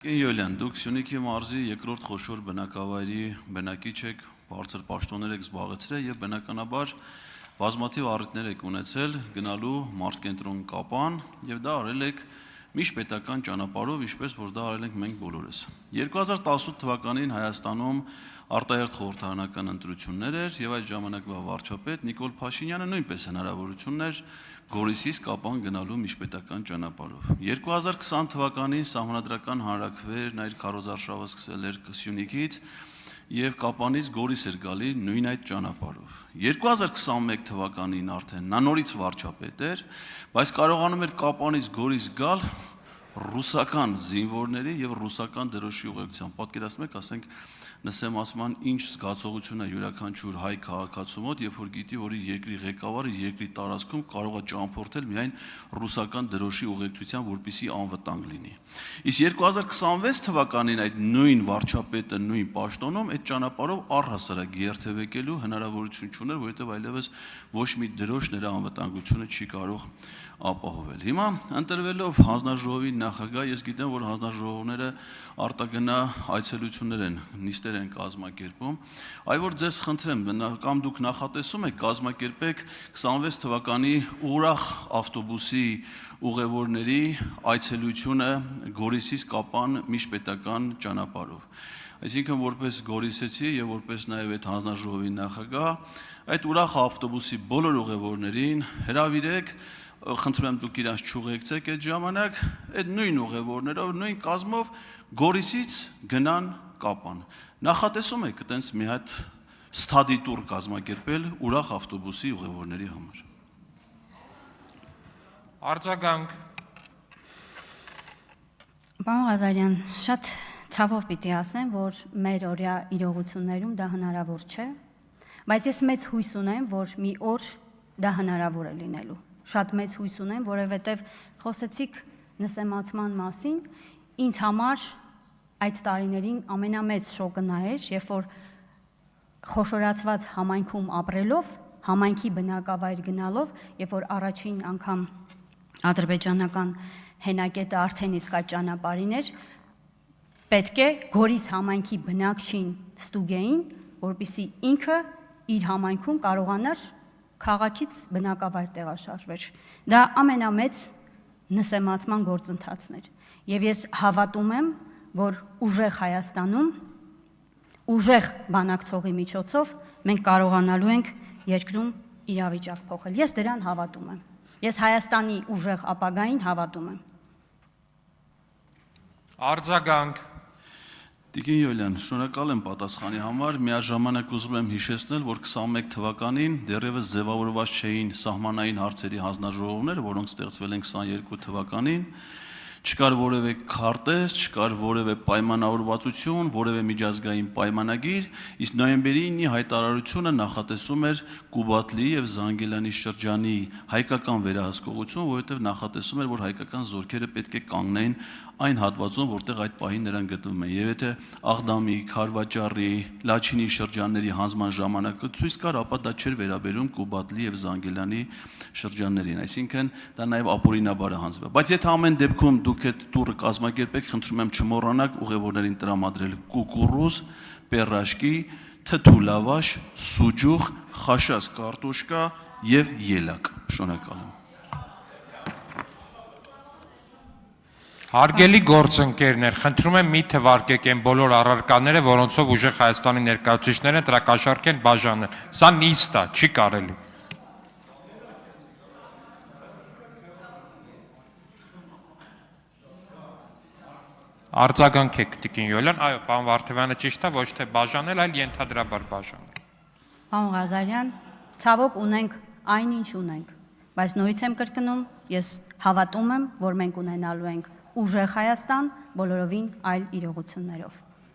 Յոլյան, դուք Սյունիքի մարզի երկրորդ խոշոր բնակավայրի բնակիչ եք, բարձր պաշտոններ եք զբաղեցրել եւ բնականաբար բազմաթիվ առիթներ եք ունեցել գնալու մարզկենտրոն Կապան եւ դա արել եք միջպետական ճանապարհով, ինչպես որ դա արել ենք մենք բոլորս։ 2018 թվականին Հայաստանում արտահերթ խորհրդարանական ընտրություններ էր եւ այդ ժամանակվա վարչապետ Նիկոլ Փաշինյանը նույնպես հնարավորություն ուներ Գորիսից Կապան գնալու միջպետական ճանապարհով։ 2020 թվականին սահմանադրական հանրաքվերն այդ քարոզարշավը սկսել էր Սյունիքից եւ Կապանից Գորիս էր գալի նույն այդ ճանապարհով։ 2021 թվականին արդեն նա նորից վարչապետ էր, բայց կարողանում էր Կապանից Գորիս գալ ռուսական զինվորների եւ ռուսական դրոշի ուղեկցությամբ։ Պատկերացնում եք, ասենք նսեմ ասման ինչ զգացողություն է յուրաքանչյուր հայ քաղաքացու մոտ, երբ որ գիտի, որ իր երկրի ղեկավարը երկրի տարածքում կարող է ճամփորդել միայն ռուսական դրոշի ուղեկցությամբ, որպեսզի անվտանգ լինի։ Իսկ 2026 թվականին այդ նույն վարչապետը նույն պաշտոնում այդ ճանապարհով առհասարակ երթևեկելու հնարավորություն չուներ, որովհետև այլևս ոչ մի դրոշ նրա անվտանգությունը չի կարող ապահովել։ Հիմա ընտրվելով հանձնաժողովի նախագահ, ես գիտեմ, որ հանձնաժողովները արտագնա այցելություններ են, նիստեր են կազմակերպում, այլ որ ձեզ խնդրեմ, կամ դուք նախատեսում եք կազմակերպեք 26 թվականի ուրախ ավտոբուսի ուղևորների այցելությունը Գորիսից Կապան միջպետական ճանապարհով։ Այսինքն որպես գորիսեցի եւ որպես նաեւ այդ հանձնաժողովի նախագահ, այդ ուրախ ավտոբուսի բոլոր ուղևորներին հրավիրեք, խնդրում եմ դուք իրանց չուղեկցեք այդ ժամանակ, այդ նույն ուղևորներով, նույն կազմով Գորիսից գնան Կապան։ Նախատեսում եք այտենց մի հատ ստադի տուր կազմակերպել ուրախ ավտոբուսի ուղևորների համար։ Արձագանք։ Պարոն Ղազարյան, շատ ցավով պիտի ասեմ, որ մեր օրյա իրողություններում դա հնարավոր չէ, բայց ես մեծ հույս ունեմ, որ մի օր դա հնարավոր է լինելու։ Շատ մեծ հույս ունեմ, որովհետև խոսեցիք նսեմացման մասին, ինձ համար այդ տարիներին ամենամեծ շոկը նա էր, երբ որ խոշորացված համայնքում ապրելով, համայնքի բնակավայր գնալով, երբ որ առաջին անգամ ադրբեջանական հենակետը արդեն իսկ այդ ճանապարհին էր, պետք է Գորիս համայնքի բնակչին ստուգեին, որպեսզի ինքը իր համայնքում կարողանար քաղաքից բնակավայր տեղաշարժվեր։ Դա ամենամեծ նսեմացման գործընթացն էր։ Եվ ես հավատում եմ, որ ուժեղ Հայաստանում, ուժեղ բանակցողի միջոցով մենք կարողանալու ենք երկրում իրավիճակ փոխել։ Ես դրան հավատում եմ։ Ես Հայաստանի ուժեղ ապագային հավատում եմ։ Արձագանք։ Տիկին Յոլյան, շնորհակալ եմ պատասխանի համար, միաժամանակ ուզում եմ հիշեցնել, որ 21 թվականին դեռևս ձևավորված չէին սահմանային հարցերի հանձնաժողովները, որոնք ստեղծվել են 22 թվականին, չկար որևէ քարտեզ, չկար որևէ պայմանավորվածություն, որևէ միջազգային պայմանագիր, իսկ նոյեմբերի 9-ի հայտարարությունը նախատեսում էր Կուբատլի եւ Զանգիլանի շրջանի հայկական վերահսկողություն, որովհետեւ նախատեսում էր, որ հայկական զորքերը պետք է կանգնեն այն հատվածում, որտեղ այդ պահին նրանք գտնվում են։ Եվ եթե Աղդամի, Քարվաճառի, Լաչինի շրջանների հանձնման ժամանակը ցույց կար, ապա դա չէր վերաբերում Կուբատլի եւ Զանգիլանի շրջաններին, այսինքն դա նաեւ ապօրինաբար է հանձնվել։ Բայց եթե ամեն դեպքում դուք այդ տուրը կազմակերպեք, խնդրում եմ չմոռանաք ուղևորներին տրամադրել կուկուռուզ, պերաշկի, թթու լավաշ, սուջուխ, խաշած կարտոշկա եւ ելակ։ Շնորհակալ եմ։ Հարգելի գործընկերներ, խնդրում եմ մի թվարկեք այն բոլոր առարկաները, որոնցով ուժեղ Հայաստանի ներկայացուցիչները տրակաշարք են բաժանել։ Սա նիստ է, չի կարելի։ Արձագանքեք Տիկին Յոլյան, այո, պարոն Վարդևյանը ճիշտ է, ոչ թե բաժանել, այլ ենթադրաբար բաժանել։ Պարոն Ղազարյան, ցավոք ունենք այնինչ ունենք, բայց նորից եմ կրկնում, ես հավատում եմ, որ մենք ունենալու ենք ուժեղ Հայաստան բոլորովին այլ իրողություններով։